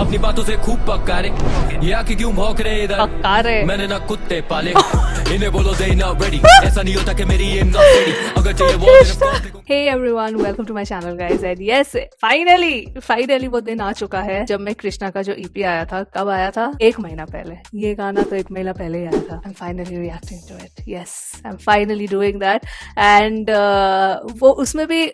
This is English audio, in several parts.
अपनी बातों से खूब पक्का रे, ये आके क्यों भौंक रहे इधर, पक्का रे। मैंने ना कुत्ते पाले, इन्हें बोलो they not ready, ऐसा नहीं होता कि मेरी aim not steady, अगर चाहिए वो Hey everyone, welcome to my channel guys and yes, finally वो दिन आ चुका है जब मैं कृष्णा का जो EP आया था, कब आया था? 1 महीना पहले। ये गाना तो 1 महीना पहले ही आया था। I'm finally reacting to it. Yes, I'm finally doing that and वो उसमें भी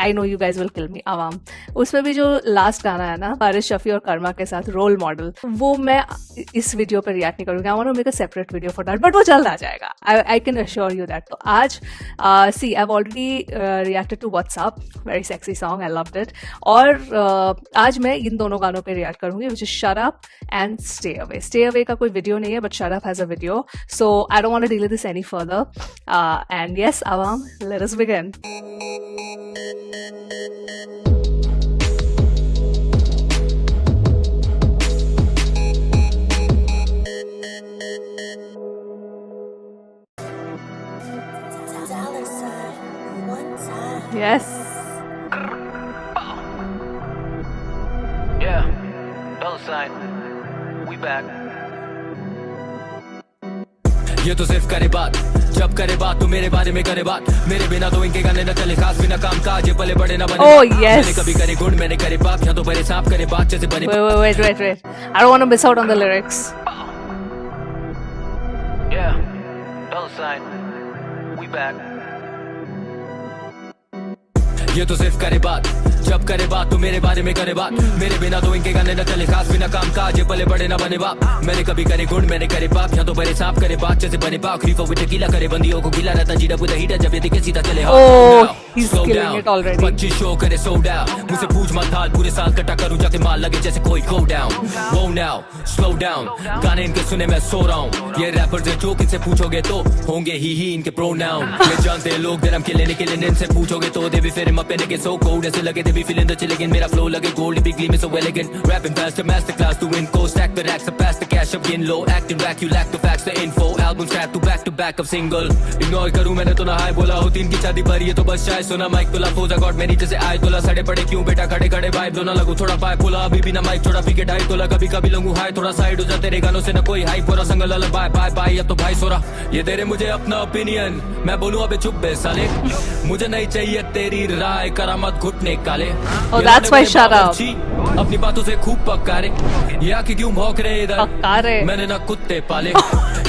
I know you guys will kill me, आवाम। उसमें भी जो लास्ट गाना है ना फारिस शफी और कर्मा के साथ रोल मॉडल, वो मैं इस वीडियो पर रिएक्ट नहीं करूँगी। I want to make a separate video for that, but वो जल्द आ जाएगा। I can assure you that. तो आज see I have already reacted to WhatsApp, very sexy song, I loved it. और आज मैं इन दोनों गानों पे रिएक्ट करूंगी, which is shut up and stay away. Stay away का कोई वीडियो नहीं है, but shut up has a video, so I don't want to delay this any further. And yes आवाम, let us begin. Yes. Yeah, dollar sign, we back. ये तो सिर्फ करे बात, जब करे बात तो मेरे बारे में करे बात, मेरे बिना तो इनके गाने न चले, खास बिना काम काज, ये पले बड़े न बने। Oh yes. मैंने कभी करे गुण, मैंने करे बात, यहाँ तो बड़े सांप करे बात जैसे बने। Wait. I don't want to miss out on the lyrics. Yeah, dollar sign, we back. ये तो सिर्फ करे बात, जब करे बात तो मेरे बारे में करे बात, मेरे बिना तो इनके गाने न चले, खास बिना काम काज, ये पले बड़े न बने बाप। मैंने कभी करे गुण, मैंने करे बाप, यहाँ तो बड़े सांप करे बात जैसे बने बाप। खरीफा विद गीला करे बंदियों को गीला रहता, जीरा विद हीटर जब ये दिखे सीधा चले। Oh, he's killing it already. 25 show करे सो डाउन, मुझसे पूछ मत हाल, पूरे साल कटा करूं जाके माल लगे जैसे कोई गो डाउन। वो नाउ स्लो डाउन, गाने इनके सुने मैं सो रहा हूँ, ये रैपर्स है जो किनसे पूछोगे तो होंगे ही इनके प्रोनाउन। ये जानते हैं लोग धर्म के लेने के लिए, इनसे पूछोगे तो दे भी फिर मपेने के सो कोड ऐसे लगे, दे भी फीलिंग द चिल अगेन, मेरा फ्लो लगे gold big gleam so elegant, rapping faster master class to win, co stack the racks up past the cash up in low, acting rack you lack the facts the info, albums track to back of single, ignore करूं मैंने तो ना हाय बोला हो, 3 की शादी पर ये तो बस शायद सुना, माइक तोला फोजा गॉड मेरी जैसे आए तोला, सड़े पड़े क्यों बेटा खड़े खड़े वाइब दो ना लगू थोड़ा पाए फुला, अभी भी ना माइक छोड़ा पी के ढाई तोला, कभी कभी लगू हाय थोड़ा साइड हो जा, तेरे गानों से ना कोई हाई पूरा संगल अलग बाय बाय बाय, अब तो भाई सोरा ये तेरे मुझे अपना ओपिनियन, मैं बोलूं अबे चुप बे साले, मुझे नहीं चाहिए तेरी राय, करामत घुटने काले। Oh, that's why shut up. अपनी बातों से खूब पक्का रे, ये आके क्यों भौंक रहे इधर, पक्का रे। मैंने ना कुत्ते पाले,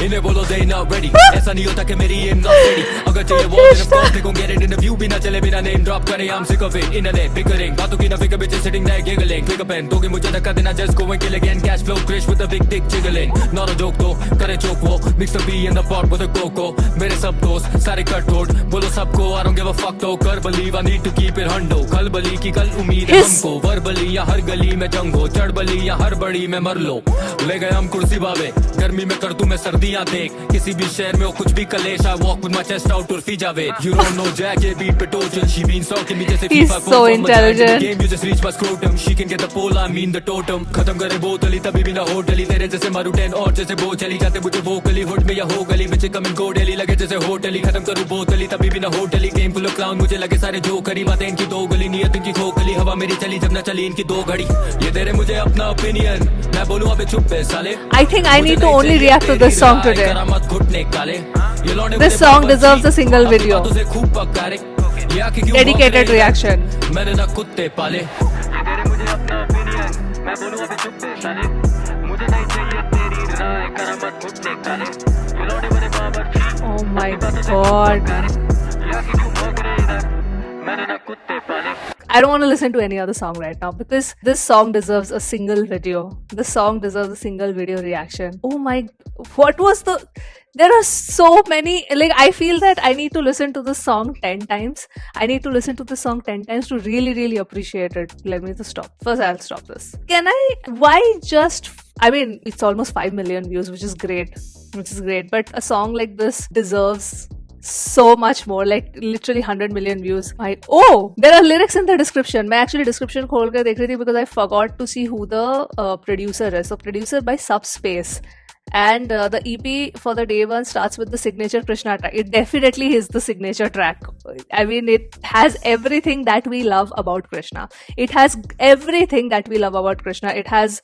इन्हें बोलो they not ready, ऐसा नहीं होता कि मेरी aim not steady, अगर चाहिए वो then of course they gon' get it, interview भी ना चले बिना name drop करे, I'm sick of it, internet bickering, बातों की ना फिक्र bitches sitting there giggling, click a pen, दोगे मुझे धक्का देना just go and kill again, cash flow crash with a big dick jiggling, not a joke तो करे चोक वो, mix the B in the pot with a coco, मेरे सब दोस्त सारे कट तोड़, बोलो सबको I don't give a fuck तो कर believe I need to keep it hundo, कल बली की कल उम्मीद है हमको, वर्बली या हर गली में जंग हो, चढ़ बली या हर बड़ी में मर लो, ले गए हम कुर्सी बावे, गर्मी में कर दूं मैं सर्दियां देख, किसी भी शहर में हो कुछ भी कलेश, I walk with my chest out Urfi Javed, you don't know Jack ये beat पे टोचन, she been stalking me जैसे He's FIFA so intelligent. game you just reach my scrotum, she can get the pole I mean the totem, खत्म करे बोतली तभी भी ना हो डली, तेरे जैसे मारू 10 और जैसे वो चली जाते मुझे वो गली हुड में या हो गली में कम इन गो डेली लगे जैसे होटली, खत्म करूं बोतली तभी भी ना हो डली, गेम फुल ऑफ क्लाउन मुझे लगे सारे जो करी, बातें इनकी दो गली, नियत इनकी खोखली, हवा मेरी चली जब ना चली इनकी 2 घड़ी, ये तेरे मुझे अपना ओपिनियन, मैं बोलूं अबे चुप बे साले। I think I need to only react to this song today. This song deserves a single video. Dedicated reaction. मैंने ना कुत्ते पाले, ये तेरे मुझे अपना ओपिनियन, मैं बोलूं अबे चुप बे साले, मुझे नहीं चाहिए तेरी राय, करामत घुटने काले, ये लौंडे बने Babar. Oh my god. I don't want to listen to any other song right now because this song deserves a single video. This song deserves a single video reaction. Oh my, what was the... There are so many, like I feel that I need to listen to this song 10 times. I need to listen to this song 10 times to really appreciate it. Let me just stop. First I'll stop this. Why just... I mean, it's almost 5 million views, which is great. But a song like this deserves so much more, like literally 100 million views. Oh, there are lyrics in the description. मैं actually description खोल कर देख रही थी because I forgot to see who the producer is. So producer by Subspace. And the EP for the day one starts with the signature Krishna track. It definitely is the signature track. I mean, it has everything that we love about Krishna. It has everything that we love about Krishna. It has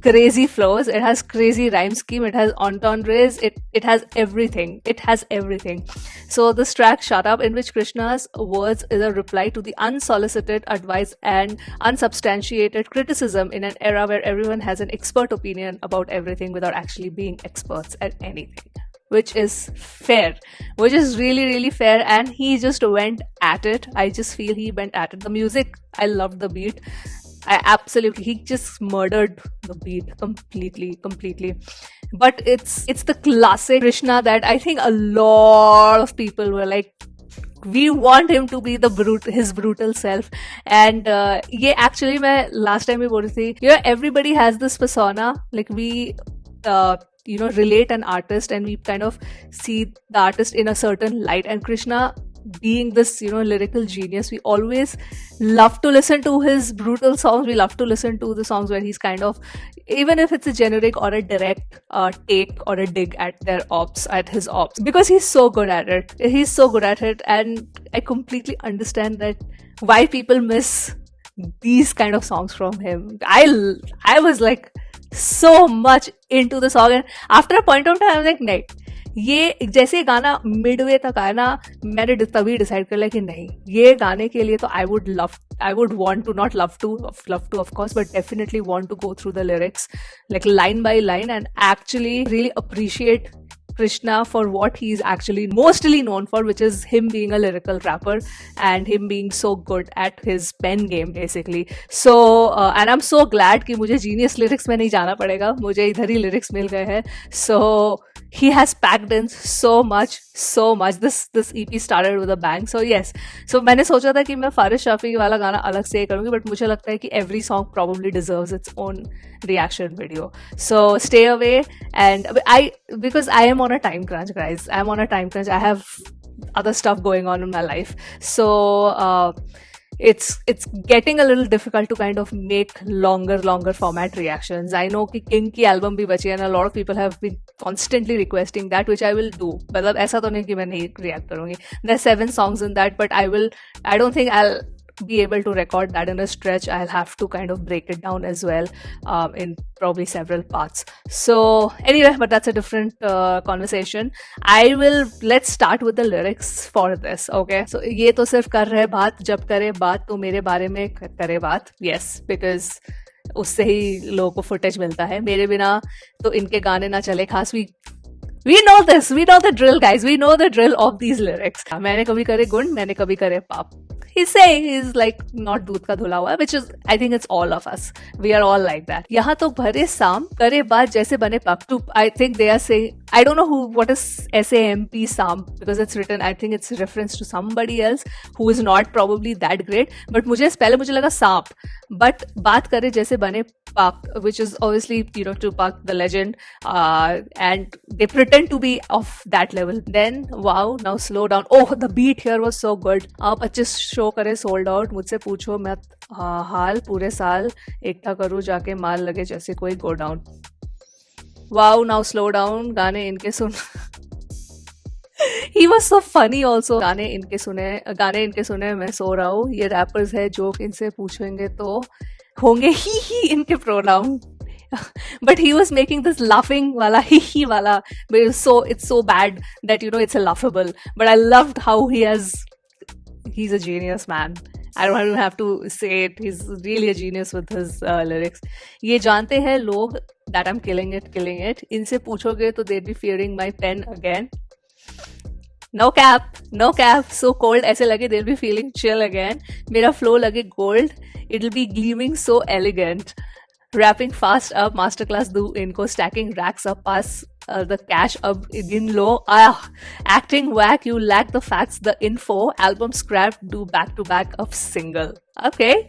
crazy flows, it has crazy rhyme scheme, it has entendres, it has everything. It has everything. So this track, Shut Up, in which Krishna's words is a reply to the unsolicited advice and unsubstantiated criticism in an era where everyone has an expert opinion about everything without actually being experts at anything. Which is fair, which is really, really fair. And he just went at it. I just feel he went at it. The music, I loved the beat. He just murdered the beat completely. But it's the classic Krishna that I think a lot of people were like, we want him to be his brutal self. And ये actually मैं last time भी बोल रही थी, everybody has this persona, like we relate an artist and we kind of see the artist in a certain light. And Krishna, being this lyrical genius, we always love to listen to his brutal songs. We love to listen to the songs where he's kind of, even if it's a generic or a direct take or a dig at his ops, because he's so good at it. And I completely understand that why people miss these kind of songs from him. I was like so much into the song, and after a point of time I was like, नहीं, ये जैसे गाना Midway तक आया ना, मैंने तभी decide कर लिया कि नहीं, ये गाने के लिए तो I would want to, not love to of course, but definitely want to go through the lyrics like line by line and actually really appreciate Krishna for what he's actually mostly known for, which is him being a lyrical rapper and him being so good at his pen game basically. So and I'm so glad कि मुझे genius lyrics में नहीं जाना पड़ेगा, मुझे इधर ही lyrics मिल गए हैं. So he has packed in so much. This EP started with a bang. So yes, so मैंने सोचा था कि मैं फारिश शाफी वाला गाना अलग से करूँगी, but मुझे लगता है कि every song probably deserves its own reaction video. So stay away. And because I am on a time crunch, guys. I'm on a time crunch. I have other stuff going on in my life. So it's getting a little difficult to kind of make longer format reactions. I know कि King की album भी बची है, and a lot of people have been constantly requesting that, which I will do. मतलब ऐसा तो नहीं कि मैं नहीं react करूँगी. There are 7 songs in that, but I don't think I'll be able to record that in a stretch. I'll have to kind of break it down as well in probably several parts. So anyway, but that's a different conversation. Let's start with the lyrics for this, okay? So ये तो सिर्फ कर रहे बात, जब करे बात तो मेरे बारे में करे बात. Yes, because उससे ही लोगों को footage मिलता है. मेरे बिना तो इनके गाने ना चले. खास we know this, we know the drill, guys. We know the drill of these lyrics. मैंने कभी करे गुण, मैंने कभी करे पाप. He's saying he's like not दूध का धुला हुआ, which is, I think it's all of us. We are all like that. यहाँ तो भरे साम करे बात जैसे बने पाप. I think they are saying, I don't know what is SAMP Sam, because it's written, I think it's reference to somebody else who is not probably that great. But पहले मुझे लगा सांप. But बात करे जैसे बने पाप, which is obviously Tupac, the legend, and they pretend to be of that level. Then wow, now slow down. Oh, the beat here was so good. 25 show करे सोल्ड आउट, मुझसे पूछो मैं हाल, पूरे साल एकटा करूँ जाके माल लगे जैसे कोई go down. Wow, now slow down. गाने इनके सुन. He was so funny also. गाने इनके सुने मैं सो रहा हूँ. ये रैपर्स है, जोक इनसे पूछेंगे तो होंगे ही इनके pronoun. But he was making this laughing wala, hi wala, but it's so bad that it's a laughable. But I loved how he's a genius, man. I don't even have to say it. He's really a genius with his lyrics. ये जानते हैं लोग that I'm killing it. इनसे पूछोगे तो they'd be fearing my pen again. No cap. So cold ऐसे लगे they'll be feeling chill again. मेरा flow लगे gold. It'll be gleaming so elegant. Rapping fast up, masterclass do इनको, stacking racks up, pass the cash up in low. Acting whack, you lack the facts, the info. Album scrap, do back-to-back of single. Okay,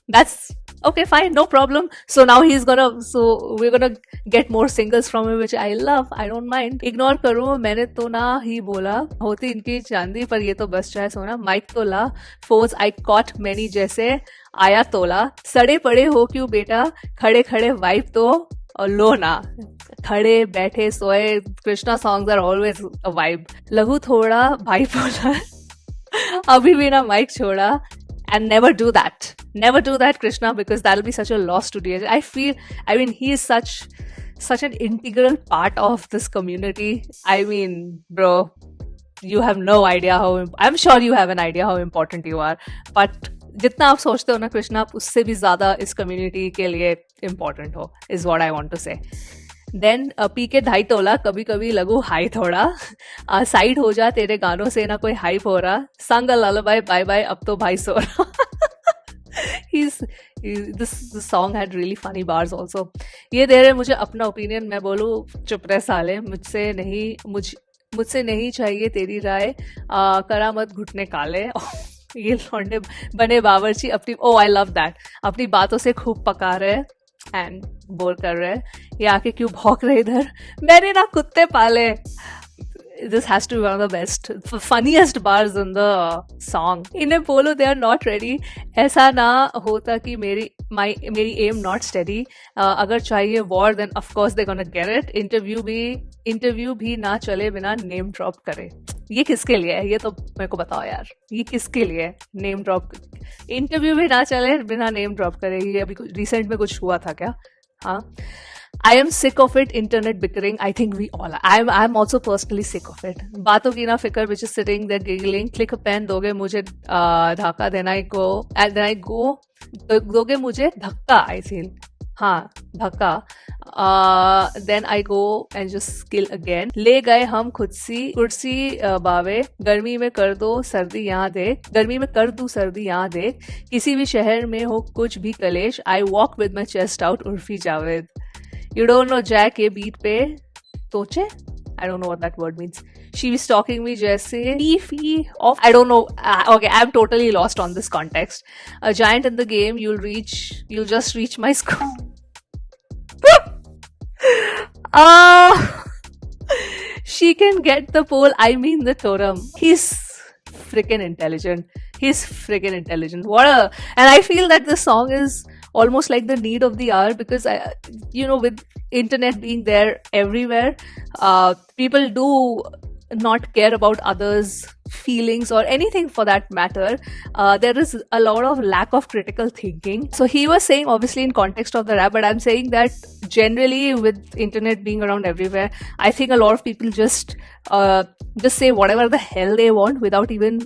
that's okay, fine, no problem. So now we're gonna get more singles from him, which I love. I don't mind. Ignore करूँ, मैंने तो ना ही बोला, होती इनकी चांदी पर ये तो बस चाहे सोना. माइक तो ला, फोर्स I caught many जैसे आया तोला. सड़े पड़े हो क्यों बेटा, खड़े खड़े वाइफ तो लो ना. खड़े बैठे सोए Krishna songs are always a vibe. लघु थोड़ा बाइपोलर अभी भी ना माइक छोड़ा. And never do that. Never do that, Krishna, because that'll be such a loss to DJ. I mean, he is such an integral part of this community. I mean, bro, you have no idea I'm sure you have an idea how important you are. But जितना आप सोचते हो ना कृष्णा, आप उससे भी ज्यादा इस कम्युनिटी के लिए इम्पोर्टेंट हो, is what I want to say. Then पी के ढाई तोला कभी कभी लगू हाई थोड़ा. साइड हो जा तेरे गानों से ना कोई हाइप हो रहा. संग ललबाई बाय बाय अब तो भाई सो रहा. this song had really funny bars also. ये दे रहे मुझे अपना ओपिनियन, मैं बोलूँ चुप रहे साले, मुझसे नहीं चाहिए तेरी राय, करा मत घुटने काले. ये लौंडे बने बावर्ची अपनी, ओ आई लव दैट, अपनी बातों से खूब पका रहे एंड बोर कर रहे. ये आके क्यों भौंक रहे इधर, मैंने ना कुत्ते पाले. This has to be one of the best, funniest bars in the song. इन्हें बोलो they are not ready. ऐसा ना होता कि मेरी aim not steady. अगर चाहिए war then of course they're gonna get it. Interview भी ना चले बिना नेम ड्रॉप करे. ये किसके लिए है, ये तो मेरे को बताओ यार, ये किसके लिए नेम ड्रॉप. इंटरव्यू भी ना चले बिना नेम ड्रॉप करे. ये अभी रिसेंट में कुछ हुआ था क्या? हाँ. I am sick of it, internet bickering. I think we all are. I'm also personally sick of it. बातों की ना फिकर, which is sitting there giggling. Click a pen, दोगे मुझे धक्का, then I go, दोगे मुझे धक्का, I feel. हाँ, धक्का. Then I go and just kill again. ले गए हम कुर्सी बावे, गर्मी में कर दो सर्दी यहाँ देख, गर्मी में कर दूं सर्दी यहाँ देख, किसी भी शहर में हो कुछ भी कलेश, I walk with my chest out, Urfi Javed. You don't know Jack ये beat पे तोचे? I don't know what that word means. She was stalking me जैसे fee off. I don't know. Okay, I'm totally lost on this context. A giant in the game, you'll just reach my school. She can get the pole, I mean the totem. He's freaking intelligent. And I feel that this song is almost like the need of the hour, because with internet being there everywhere, people do not care about others' feelings or anything for that matter. There is a lot of lack of critical thinking. So he was saying, obviously in context of the rap, but I'm saying that generally with internet being around everywhere, I think a lot of people just say whatever the hell they want without even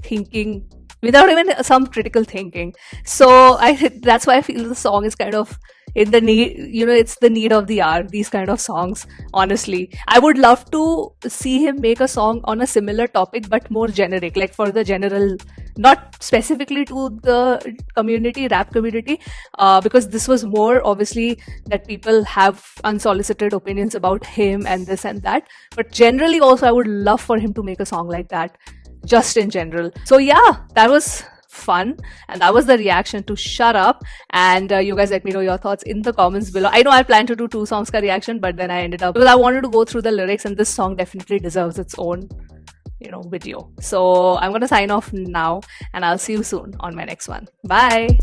thinking, without even some critical thinking. So that's why I feel the song is kind of in the need, it's the need of the hour, these kind of songs, honestly. I would love to see him make a song on a similar topic, but more generic, like for the general, not specifically to the community, rap community, because this was more obviously that people have unsolicited opinions about him and this and that. But generally also, I would love for him to make a song like that, just in general. So yeah, that was fun, and that was the reaction to Shut Up. And you guys let me know your thoughts in the comments below. I know I planned to do 2 songs ka reaction, but then I ended up, because I wanted to go through the lyrics, and this song definitely deserves its own video. So I'm gonna sign off now, and I'll see you soon on my next one. Bye.